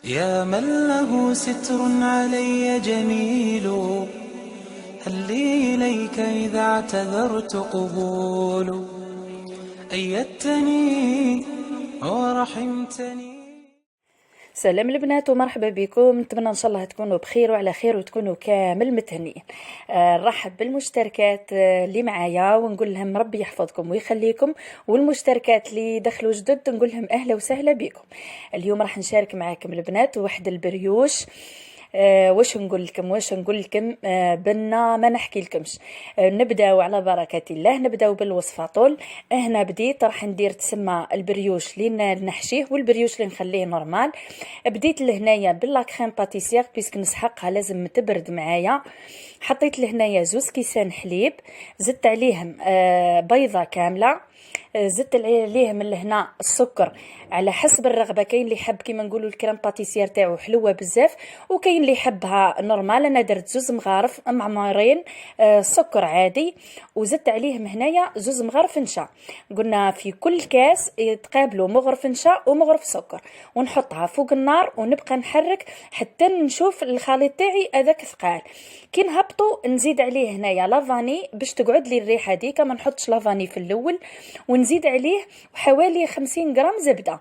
يا من له ستر علي جميل، هل لي إليك إذا اعتذرت قبول؟ أيدتني ورحمتني. سلام البنات ومرحبا بكم. نتمنى ان شاء الله تكونوا بخير وعلى خير وتكونوا كامل متهنئين. نرحب بالمشتركات اللي معايا ونقول لهم ربي يحفظكم ويخليكم، والمشتركات اللي دخلوا جدد نقول لهم اهلا وسهلا بكم. اليوم راح نشارك معاكم البنات واحد البريوش. واش نقول لكم بنا ما نحكي لكمش. نبداو على بركه الله، نبداو بالوصفه طول. هنا بديت راح ندير تسمى البريوش اللي نحشيه والبريوش اللي نخليه نورمال. بديت لهنايا باللا كريم باتيسير بيسك نسحقها لازم تبرد معايا. حطيت لهنايا 2 كيسان حليب، زدت عليهم بيضه كامله، زدت عليه من لهنا السكر على حسب الرغبه. كاين اللي يحب كيما نقولوا الكريم باتيسير تاعو حلوه بزاف، وكاين اللي يحبها نورمال. انا درت 2 مغارف معمرين سكر عادي، وزدت عليهم هنايا 2 مغارف نشا. قلنا في كل كاس يتقابلوا مغرف نشا ومغرف سكر، ونحطها فوق النار ونبقى نحرك حتى نشوف الخليط تاعي هذاك ثقال. كي نهبطوا نزيد عليه هنايا لافاني باش تقعد لي الريحه ديك، ما نحطش لافاني في الاول، ونزيد عليه حوالي 50 غرام زبده،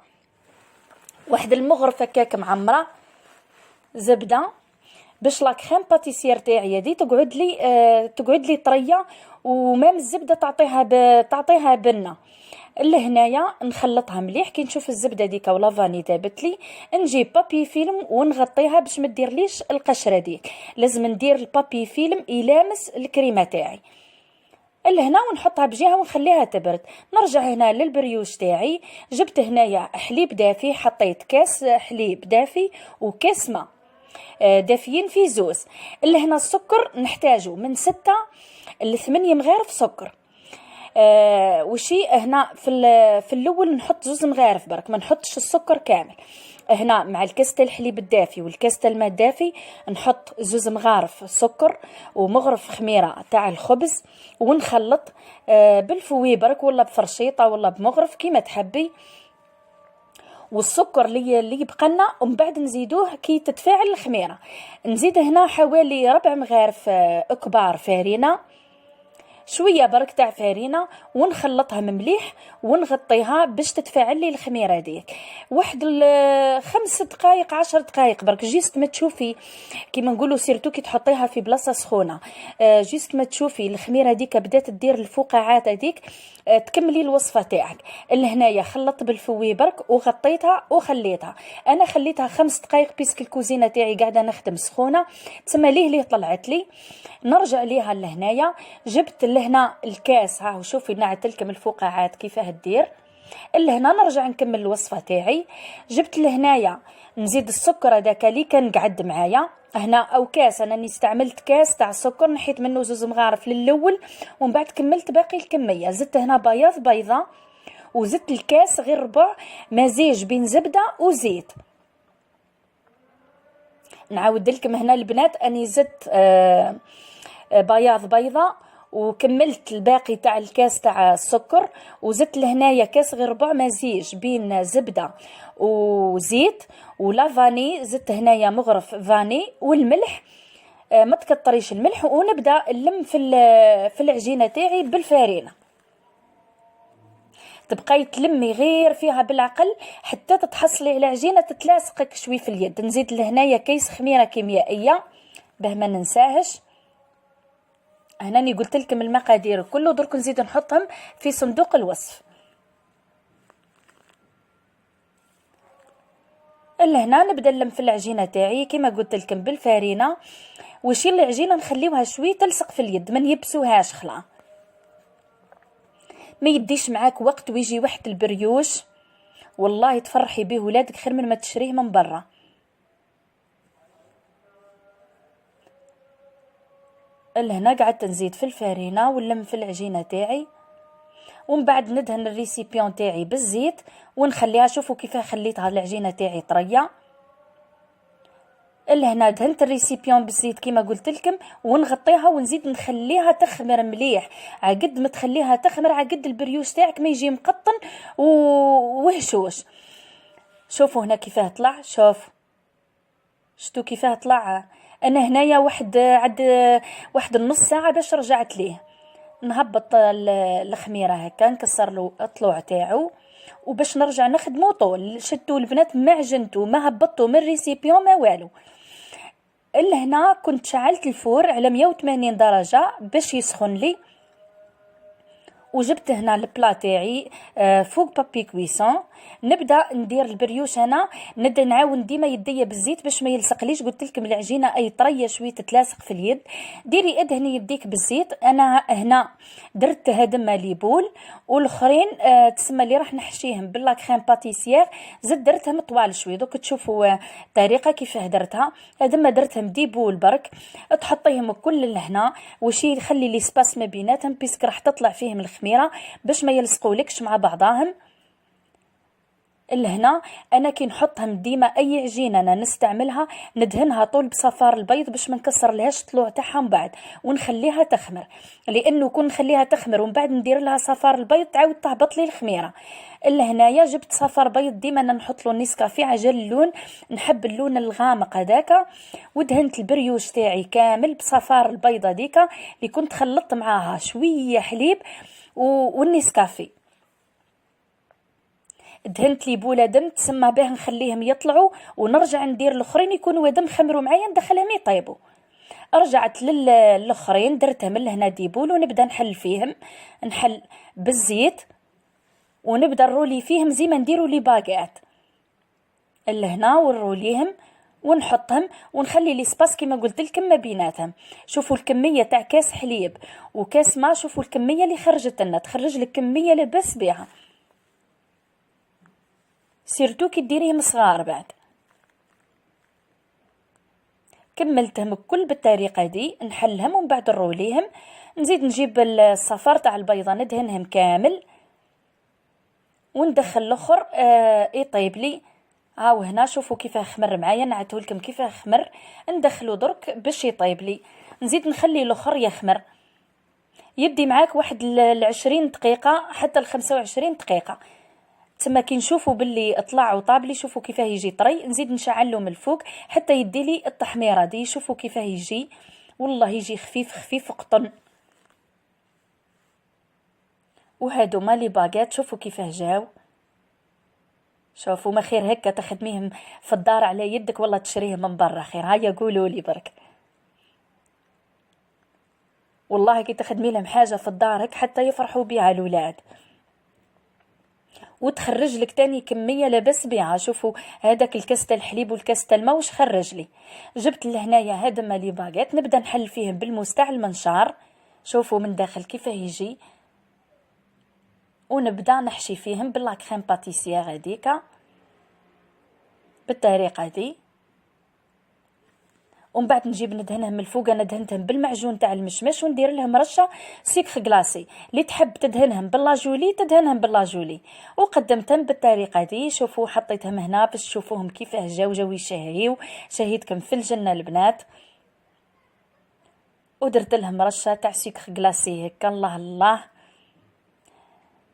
واحد المغرفه هكاك معمره زبده، باش لا كريم باتيسير تاعي هذه تقعد لي طريه، ومام الزبده تعطيها بنه. لهنايا نخلطها مليح. كي نشوف الزبده ديك ولا فاني دابت لي، نجيب بابي فيلم ونغطيها باش ما ديرليش القشره ديك. لازم ندير البابي فيلم يلامس الكريمه تاعي لهنا، ونحطها بجهه ونخليها تبرد. نرجع هنا للبريوش تاعي. جبت هنايا حليب دافي، حطيت كاس حليب دافي وكاس ماء دافيين في زوز. لهنا السكر نحتاجه من 6 ل 8 مغارف سكر. وشي هنا في الاول نحط 2 مغارف برك، ما نحطش السكر كامل. هنا مع الكاس تاع الحليب الدافي والكاس تاع الماء الدافي نحط 2 مغارف سكر ومغرف خميره تاع الخبز، ونخلط بالفوي برك ولا بفرشيطه ولا بمغرف كيما تحبي. والسكر اللي يبقى لنا ومن بعد نزيدوه كي تتفاعل الخميره. نزيد هنا حوالي 4 مغارف كبار فارينه، شويه برك تاع فارينه، ونخلطها مليح ونغطيها باش تتفاعل لي الخميره ديك. واحد 5 دقائق 10 دقائق برك، جيست ما تشوفي كيما نقولوا سيرتو كي تحطيها في بلاصه سخونه، جيست ما تشوفي الخميره ديك بدات تدير الفقاعات هذيك، تكملي الوصفه تاعك. لهنايا خلطت بالفوي برك وغطيتها وخليتها. انا خليتها 5 دقائق بيسك الكوزينه تاعي قاعده نخدم سخونه، تسمى ليه طلعت لي. نرجع ليها لهنايا، جبت لهنا الكاس، ها وشوفي نعت لكم الفقاعات كيفاه دير. لهنا نرجع نكمل الوصفه تاعي. جبت لهنايا نزيد السكر هذاك اللي كان قعد معايا هنا، او كاس، انا استعملت كاس تاع السكر، نحيت منه 2 مغارف للاول ومن بعد كملت باقي الكميه. زدت هنا بيضه، وزدت الكاس غير ربع مزيج بين زبده وزيت. نعاود لكم هنا البنات اني زدت بيضه، وكملت الباقي تاع الكاس تاع السكر، وزدت لهنايا كاس غير ربع مزيج بين زبده وزيت ولا فاني. زدت هنايا مغرف فاني والملح، ما تكتريش الملح. ونبدا نلم في العجينه تاعي بالفارينه، تبقاي تلمي غير فيها بالعقل حتى تتحصلي العجينه تتلاصقك شوي في اليد. نزيد لهنايا كيس خميره كيميائيه باه ما ننساهش. هناني قلت لكم المقادير كله، درك نزيد نحطهم في صندوق الوصف. لهنا نبدا نلم في العجينه تاعي كما قلت لكم بالفارينه، وشي العجينه نخليوها شوي تلصق في اليد، ما نيبسوهاش خلا. ما يديش معاك وقت ويجي واحد البريوش والله تفرحي به ولادك خير من ما تشريه من برا. لهنا قعدت نزيد في الفارينه ونلم في العجينه تاعي، ومن بعد ندهن الريسيبيون تاعي بالزيت ونخليها. شوفوا كيف خليتها العجينه تاعي طريه. لهنا دهنت الريسيبيون بالزيت كما قلت لكم، ونغطيها ونزيد نخليها تخمر مليح. عقد ما تخليها تخمر عقد البريوش تاعك ما يجي مقطن وهشوش. شوفوا هنا كيفاه طلع، شوف شتو كيفاه طلع. انا هنايا واحد النص ساعه باش رجعت ليه، نهبط الخميره هكا، نكسر له الطلوع تاعو، وباش نرجع نخدمو طول شدو البنات ما عجنتو ما هبطتو من الريسيبيون ما والو. هنا كنت شعلت الفور على 180 درجه باش يسخن لي، وجبت هنا البلا تاعي فوق بابي كويسون. نبدا ندير البريوش، انا نبدا نعاون ديما يديا بالزيت باش ما يلصقليش. قلت لكم العجينه اي طريه شويه تتلاصق في اليد، ديري ادهني يديك بالزيت. انا هنا درت هادما ليبول، والاخرين تسمى اللي راح نحشيهم باللا كريم باتيسيير زدت درتهم طوال شويه. دوك تشوفوا الطريقه كيفاه درتها. هادما درتهم ديبول برك، تحطيهم كل لهنا وشي يخلي لي سباس ما بيناتهم بيسك راح تطلع فيهم الخميره باش ما يلصقولكش مع بعضاهم. هنا انا كي نحطهم ديما اي عجينه انا نستعملها ندهنها طول بصفار البيض باش ما نكسر لهاش الطلوع تاعها من بعد، ونخليها تخمر، لانه كون نخليها تخمر ومن بعد ندير لها صفار البيض تعاود تهبط لي الخميره. هنايا جبت صفار بيض، ديما انا نحط له نسكافيه عجل اللون، نحب اللون الغامق هذاك، ودهنت البريوش تاعي كامل بصفار البيض هذيك اللي كنت خلطت معاها شويه حليب والنسكافيه. دهنت لي بوله دم تسمى باه نخليهم يطلعوا، ونرجع ندير الاخرين يكونوا دم خمروا معايا ندخلهم يطيبوا. رجعت للاخرين درتهم لهنا ديبول، ونبدا نحل فيهم، نحل بالزيت ونبدا نرولي فيهم زي ما نديروا لي باغيات لهنا، ونروليهم ونحطهم ونخلي لي سباس كما قلت لكم ما بيناتهم. شوفوا الكميه تاع كاس حليب وكاس ما، شوفوا الكميه اللي خرجت لنا، تخرج لك كميه لبس بها، سيرتو كي ديريهم صغار. بعد كملتهم الكل بالطريقه دي، نحلهم ومن بعد نروليهم. نزيد نجيب الصفار تاع البيضه ندهنهم كامل، وندخل الاخر يطيب لي. هاو هنا شوفوا كيفاه خمر معايا، نعته لكم كيفاه خمر، ندخلو درك باش يطيب لي. نزيد نخلي الاخر يخمر، يدي معاك واحد 20 دقيقه حتى 25 دقيقه. تما كي نشوفوا باللي طلع وطاب لي، شوفوا كيفاه يجي طري، نزيد نشعل له من الفوق حتى يدي لي التحميره دي. شوفوا كيفاه يجي، والله يجي خفيف خفيف قطن. وهادو مالي باغيت، شوفوا كيفاه جاو. شوفوا ما خير هكا تخدميهم في الدار على يدك والله تشريهم من برا خير. هيا قولوا لي برك، والله كي تخدمي لهم حاجه في الدار حتى يفرحوا بها الاولاد، وتخرج لك تاني كميه لاباس بها. شوفوا هذاك الكاس تاع الحليب والكاس تاع الماء واش خرج لي. جبت لهنايا هذا مالي باغيت، نبدا نحل فيهم بالموس تاع المنشار. شوفوا من داخل كيفاه يجي، ونبدا نحشي فيهم باللا كريم باتيسيير هذيك بالطريقه دي. ومن بعد نجيب ندهنهم من الفوق. انا دهنتهم بالمعجون تاع المشمش، وندير لهم رشه سكر غلاسي. اللي تحب تدهنهم باللاجولي تدهنهم باللاجولي، وقدمتهم بالطريقه دي. شوفوا حطيتهم هنا باش تشوفوهم كيفاه جاو يشهيو. شهيتكم في الجنه البنات. ودرت لهم رشه تاع سكر غلاسي هكا، الله الله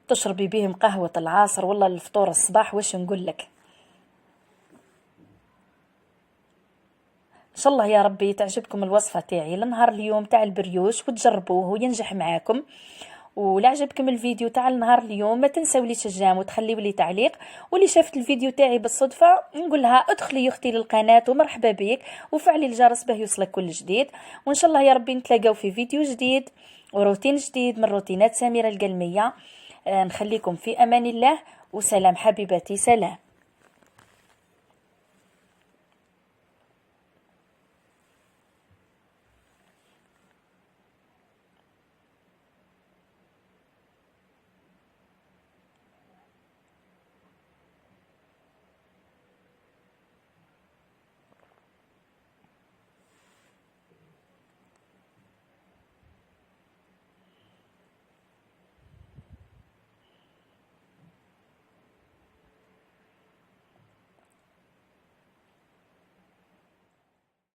تشربي بهم قهوه العصر والله الفطور الصباح. واش نقول لك، ان شاء الله يا ربي تعجبكم الوصفه تاعي لنهار اليوم تاع البريوش وتجربوه وينجح معاكم. ولا عجبكم الفيديو تاع النهار اليوم ما تنساوليش الجام وتخليوا لي تعليق. واللي شافت الفيديو تاعي بالصدفه نقول لها ادخلي يا اختي للقناه ومرحبا بك، وفعلي الجرس باه يوصلك كل جديد. وان شاء الله يا ربي نتلاقاو في فيديو جديد وروتين جديد من روتينات سميرة القلميه. نخليكم في امان الله وسلام حبيباتي، سلام.